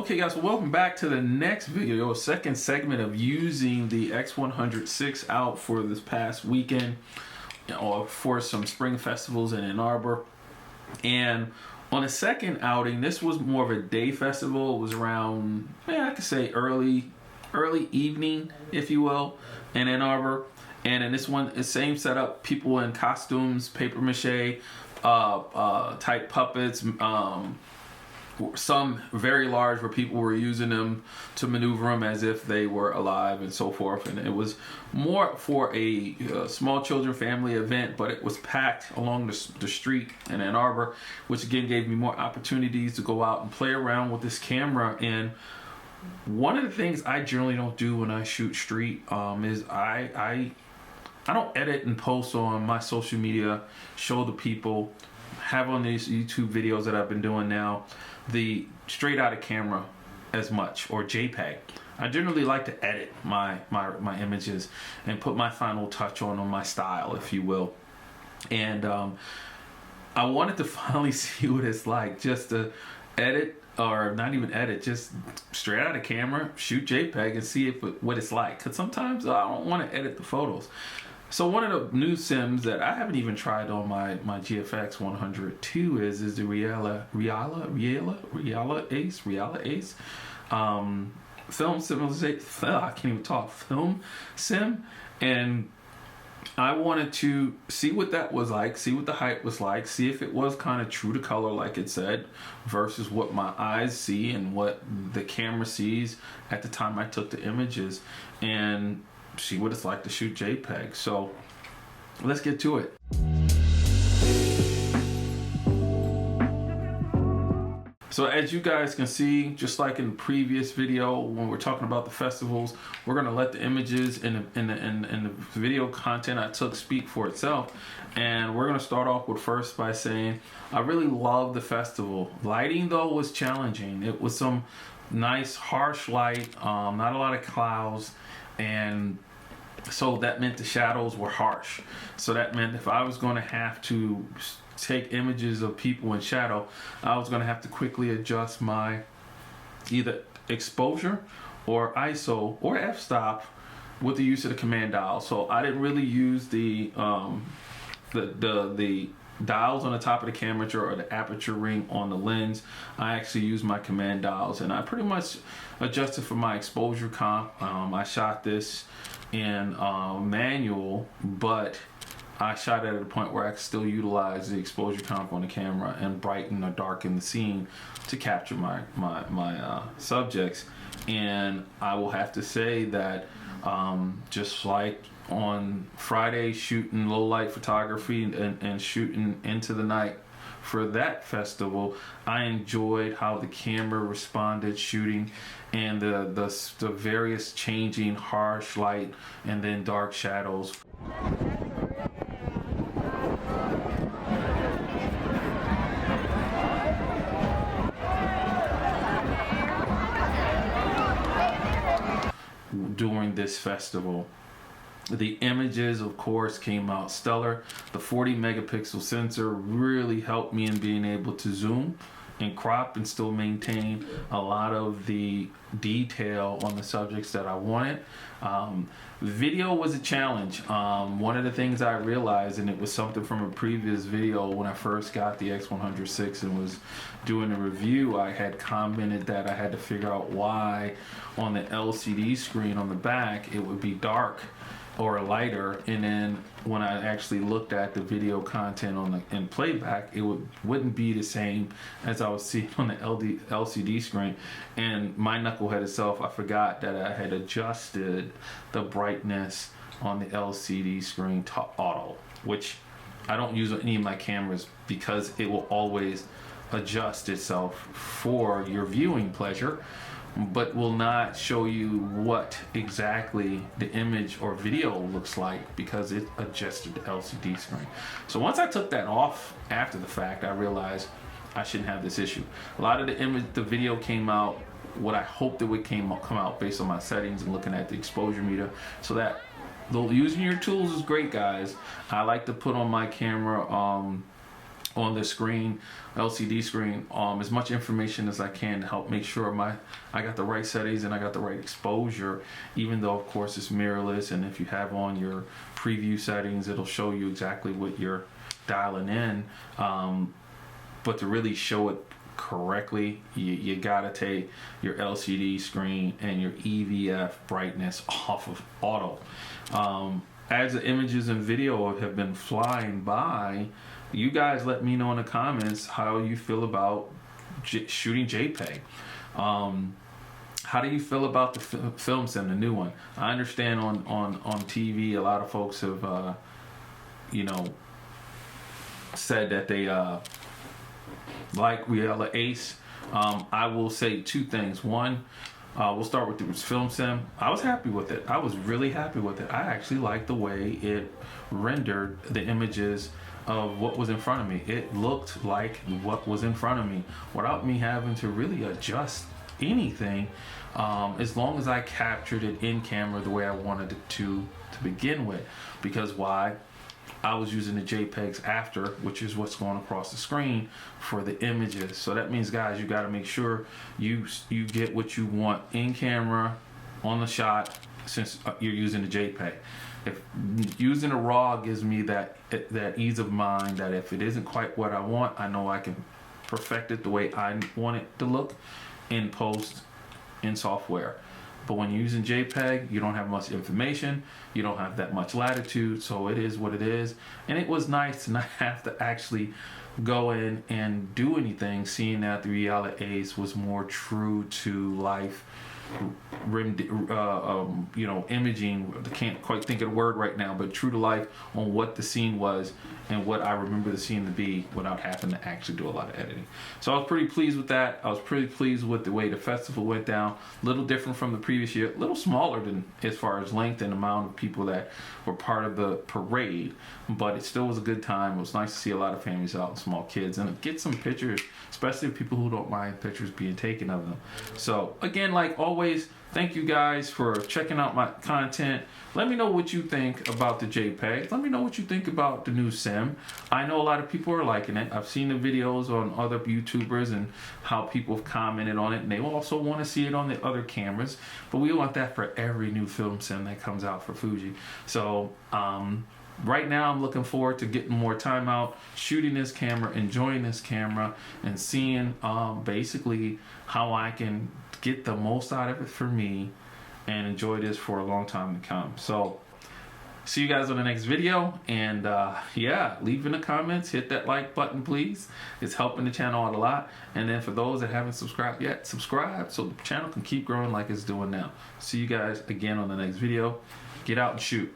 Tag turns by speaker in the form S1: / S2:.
S1: Okay guys, so welcome back to the next video, second segment of using the X100VI out for this past weekend or for some spring festivals in Ann Arbor. And on the second outing, this was more of a day festival. It was around, I could say early evening, if you will, in Ann Arbor. And in this one, the same setup, people in costumes, paper mache, type puppets, some very large where people were using them to maneuver them as if they were alive and so forth. And it was more for a small children family event, but it was packed along the street in Ann Arbor, which again gave me more opportunities to go out and play around with this camera. And one of the things I generally don't do when I shoot street is I don't edit and post on my social media, show the people, have on these YouTube videos that I've been doing now, the straight out of camera as much, or Jpeg. I generally like to edit my images and put my final touch on my style, if you will. And I wanted to finally see what it's like just to edit, or not even edit, just straight out of camera, shoot Jpeg and see what it's like. Because sometimes I don't want to edit the photos. So one of the new sims that I haven't even tried on my GFX 100II is the REALA ACE film simulation. I can't even talk. Film sim, and I wanted to see what that was like, see what the hype was like, see if it was kind of true to color like it said versus what my eyes see and what the camera sees at the time I took the images, and see what it's like to shoot JPEG. So let's get to it. So as you guys can see, just like in the previous video when we're talking about the festivals, we're gonna let the images and the video content I took speak for itself. And we're gonna start off with first by saying I really love the festival. Lighting though was challenging. It was some nice harsh light, not a lot of clouds, and so that meant the shadows were harsh. So that meant if I was going to have to take images of people in shadow, I was going to have to quickly adjust my either exposure or ISO or f-stop with the use of the command dial. So I didn't really use the dials on the top of the camera or the aperture ring on the lens. I actually used my command dials, and I pretty much adjusted for my exposure comp. I shot this in manual, but I shot it at a point where I could still utilize the exposure comp on the camera and brighten or darken the scene to capture my subjects. And I will have to say that just like on Friday shooting low light photography and shooting into the night for that festival, I enjoyed how the camera responded shooting, and the various changing harsh light and then dark shadows. During this festival, the images of course came out stellar. The 40 megapixel sensor really helped me in being able to zoom and crop and still maintain a lot of the detail on the subjects that I wanted. Video was a challenge. One of the things I realized, and it was something from a previous video when I first got the X100VI and was doing a review, I had commented that I had to figure out why on the LCD screen on the back it would be dark or lighter, and then when I actually looked at the video content on in playback, it wouldn't be the same as I was seeing on the LCD screen. And my knucklehead itself, I forgot that I had adjusted the brightness on the LCD screen to auto, which I don't use on any of my cameras because it will always adjust itself for your viewing pleasure, but will not show you what exactly the image or video looks like because it adjusted the LCD screen. So once I took that off after the fact, I realized I shouldn't have this issue. A lot of the video came out what I hoped it would come out based on my settings and looking at the exposure meter. So that though using your tools is great, guys, I like to put on my camera on the screen, LCD screen, as much information as I can to help make sure I got the right settings and I got the right exposure, even though of course it's mirrorless, and if you have on your preview settings, it'll show you exactly what you're dialing in. But to really show it correctly, you gotta take your LCD screen and your EVF brightness off of auto. As the images and video have been flying by, you guys let me know in the comments how you feel about shooting JPEG. How do you feel about the film sim, the new one? I understand on TV a lot of folks have you know, said that they like REALA ACE. I will say two things. One, we'll start with the film sim. I was happy with it. I was really happy with it. I actually liked the way it rendered the images of what was in front of me. It looked like what was in front of me without me having to really adjust anything, as long as I captured it in camera the way I wanted it to begin with. Because why? I was using the JPEGs after, which is what's going across the screen for the images. So that means, guys, you got to make sure you get what you want in camera on the shot, since you're using the JPEG. If using a RAW gives me that ease of mind that if it isn't quite what I want, I know I can perfect it the way I want it to look in post in software. But when you're using JPEG, you don't have much information, you don't have that much latitude, so it is what it is. And it was nice to not have to actually go in and do anything, seeing that the REALA ACE was more true to life, you know, imaging. I can't quite think of the word right now, but true to life on what the scene was and what I remember the scene to be, without having to actually do a lot of editing. So I was pretty pleased with that. I was pretty pleased with the way the festival went down. A little different from the previous year, a little smaller than as far as length and amount of people that were part of the parade, but it still was a good time. It was nice to see a lot of families out and small kids and get some pictures, especially people who don't mind pictures being taken of them. So again, like always, thank you guys for checking out my content. Let me know what you think about the JPEG. Let me know what you think about the new sim. I know a lot of people are liking it. I've seen the videos on other YouTubers and how people have commented on it, and they also want to see it on the other cameras. But we want that for every new film sim that comes out for Fuji. So right now I'm looking forward to getting more time out, shooting this camera, enjoying this camera, and seeing basically how I can get the most out of it for me and enjoy this for a long time to come. So see you guys on the next video, and yeah, leave in the comments, hit that like button please. It's helping the channel out a lot. And then for those that haven't subscribed yet, subscribe so the channel can keep growing like it's doing now. See you guys again on the next video. Get out and shoot.